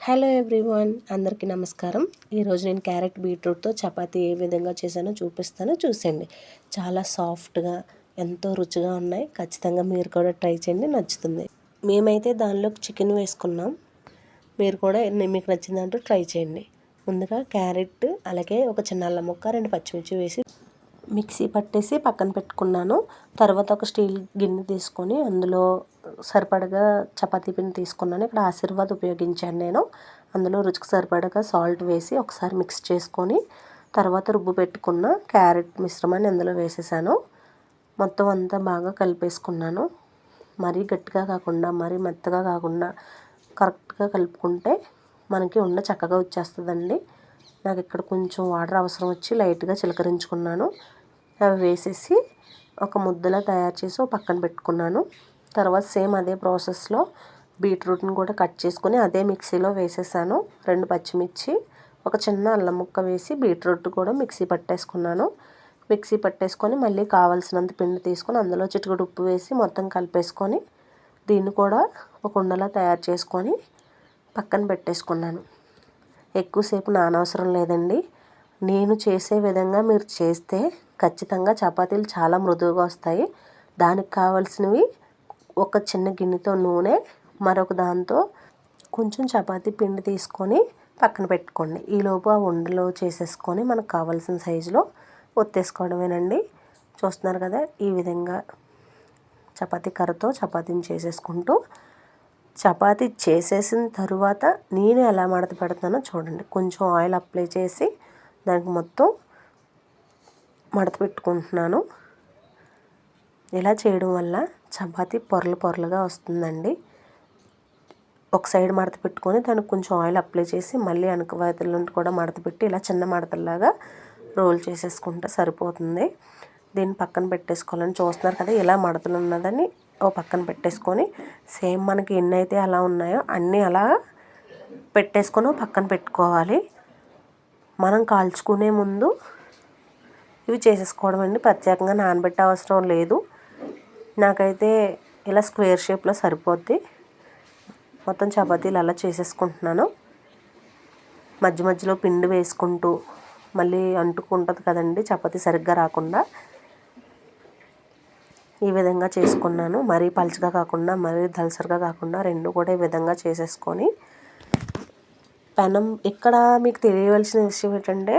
Hello everyone, అందరికీ నమస్కారం. ఈరోజు నేను క్యారెట్ బీట్రూట్తో చపాతీ ఏ విధంగా చేశానో చూపిస్తాను, చూసేయండి. చాలా సాఫ్ట్గా ఎంతో రుచిగా ఉన్నాయి. ఖచ్చితంగా మీరు కూడా ట్రై చేయండి, నచ్చుతుంది. మేమైతే దానిలోకి చికెన్ వేసుకున్నాం. మీరు కూడా మీకు నచ్చిన దాంట్లో ట్రై చేయండి. ముందుగా క్యారెట్, అలాగే ఒక చిన్న అల్లం ముక్క, 2 పచ్చిమిర్చి వేసి మిక్సీ పట్టేసి పక్కన పెట్టుకున్నాను. తర్వాత ఒక స్టీల్ గిన్నె తీసుకొని అందులో సరిపడగా చపాతీ పిండి తీసుకున్నాను. ఇక్కడ ఆశీర్వాద్ ఉపయోగించాను నేను. అందులో రుచికి సరిపడగా సాల్ట్ వేసి ఒకసారి మిక్స్ చేసుకొని తర్వాత రుబ్బు పెట్టుకున్న క్యారెట్ మిశ్రమాన్ని అందులో వేసేసాను. మొత్తం అంతా బాగా కలిపేసుకున్నాను. మరీ గట్టిగా కాకుండా మరీ మెత్తగా కాకుండా కరెక్ట్గా కలుపుకుంటే మనకి ఉండ చక్కగా వచ్చేస్తుందండి. నాకు ఇక్కడ కొంచెం వాటర్ అవసరం వచ్చి లైట్గా చిలకరించుకున్నాను. అవి వేసేసి ఒక ముద్దలా తయారు చేసి పక్కన పెట్టుకున్నాను. తర్వాత సేమ్ అదే ప్రాసెస్లో బీట్రూట్ని కూడా కట్ చేసుకొని అదే మిక్సీలో వేసేసాను. 2 పచ్చిమిర్చి, ఒక చిన్న అల్లం ముక్క వేసి బీట్రూట్ కూడా మిక్సీ పట్టేసుకున్నాను. మిక్సీ పట్టేసుకొని మళ్ళీ కావాల్సినంత పిండి తీసుకొని అందులో చిటికెడు ఉప్పు వేసి మొత్తం కలిపేసుకొని దీన్ని కూడా ఒక ఉండలా తయారు చేసుకొని పక్కన పెట్టేసుకున్నాను. ఎక్కువసేపు నానవసరం లేదండి. నేను చేసే విధంగా మీరు చేస్తే ఖచ్చితంగా చపాతీలు చాలా మృదువుగా వస్తాయి. దానికి కావాల్సినవి ఒక చిన్న గిన్నెతో నూనె, మరొక దాంతో కొంచెం చపాతీ పిండి తీసుకొని పక్కన పెట్టుకోండి. ఈలోపు ఆ ఉండలో చేసేసుకొని మనకు కావాల్సిన సైజులో ఒత్తేసుకోవడమేనండి. చూస్తున్నారు కదా, ఈ విధంగా చపాతీ కర్రతో చపాతీని చేసేసుకుంటూ చపాతీ చేసేసిన తరువాత నేను ఎలా మడత పెడతానో చూడండి. కొంచెం ఆయిల్ అప్లై చేసి దానికి మొత్తం మడత పెట్టుకుంటున్నాను. ఇలా చేయడం వల్ల చపాతీ పొరలు పొరలుగా వస్తుందండి. ఒక సైడ్ మడత పెట్టుకొని దానికి కొంచెం ఆయిల్ అప్లై చేసి మళ్ళీ వెనక వైపుల నుండి కూడా మడత పెట్టి ఇలా చిన్న మడతల్లాగా రోల్ చేసేసుకుంటే సరిపోతుంది. దీన్ని పక్కన పెట్టేసుకోవాలని చూస్తున్నారు కదా, ఇలా మడతలు ఉన్నదని ఓ పక్కన పెట్టేసుకొని సేమ్ మనకి ఎన్ని అయితే అలా ఉన్నాయో అన్నీ అలా పెట్టేసుకొని పక్కన పెట్టుకోవాలి. మనం కాల్చుకునే ముందు ఇవి చేసేసుకోవడం అండి. ప్రత్యేకంగా నానబెట్టే అవసరం లేదు. నాకైతే ఇలా స్క్వేర్ షేప్లో సరిపోద్ది. మొత్తం చపాతీలు అలా చేసేసుకుంటున్నాను. మధ్య మధ్యలో పిండి వేసుకుంటూ మళ్ళీ అంటుకుంటుంది కదండి చపాతీ సరిగ్గా రాకుండా. ఈ విధంగా చేసుకున్నాను. మరీ పలుచగా కాకుండా మరీ దలసరిగా కాకుండా రెండు కూడా ఈ విధంగా చేసేసుకొని పెనం, ఇక్కడ మీకు తెలియవలసిన విషయం ఏంటంటే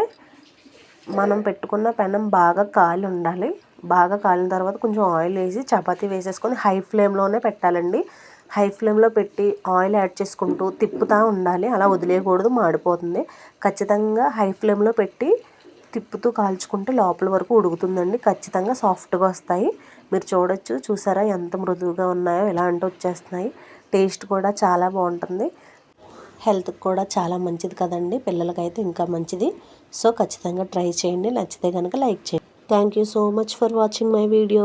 మనం పెట్టుకున్న పెనం బాగా కాలి ఉండాలి. బాగా కాలిన తర్వాత కొంచెం ఆయిల్ వేసి చపాతీ వేసేసుకొని హై ఫ్లేమ్లోనే పెట్టాలండి. హై ఫ్లేమ్లో పెట్టి ఆయిల్ యాడ్ చేసుకుంటూ తిప్పుతూ ఉండాలి. అలా వదిలేయకూడదు, మాడిపోతుంది. ఖచ్చితంగా హై ఫ్లేమ్లో పెట్టి తిప్పుతూ కాల్చుకుంటే లోపల వరకు ఉడుకుతుందండి. ఖచ్చితంగా సాఫ్ట్గా వస్తాయి. మీరు చూడొచ్చు, చూసారా ఎంత మృదువుగా ఉన్నాయో, ఎలా అంటే వచ్చేస్తున్నాయి. టేస్ట్ కూడా చాలా బాగుంటుంది. హెల్త్కి కూడా చాలా మంచిది కదండి. పిల్లలకైతే ఇంకా మంచిది. సో ఖచ్చితంగా ట్రై చేయండి. నచ్చితే కనుక లైక్ చేయండి. Thank you so much for watching my video.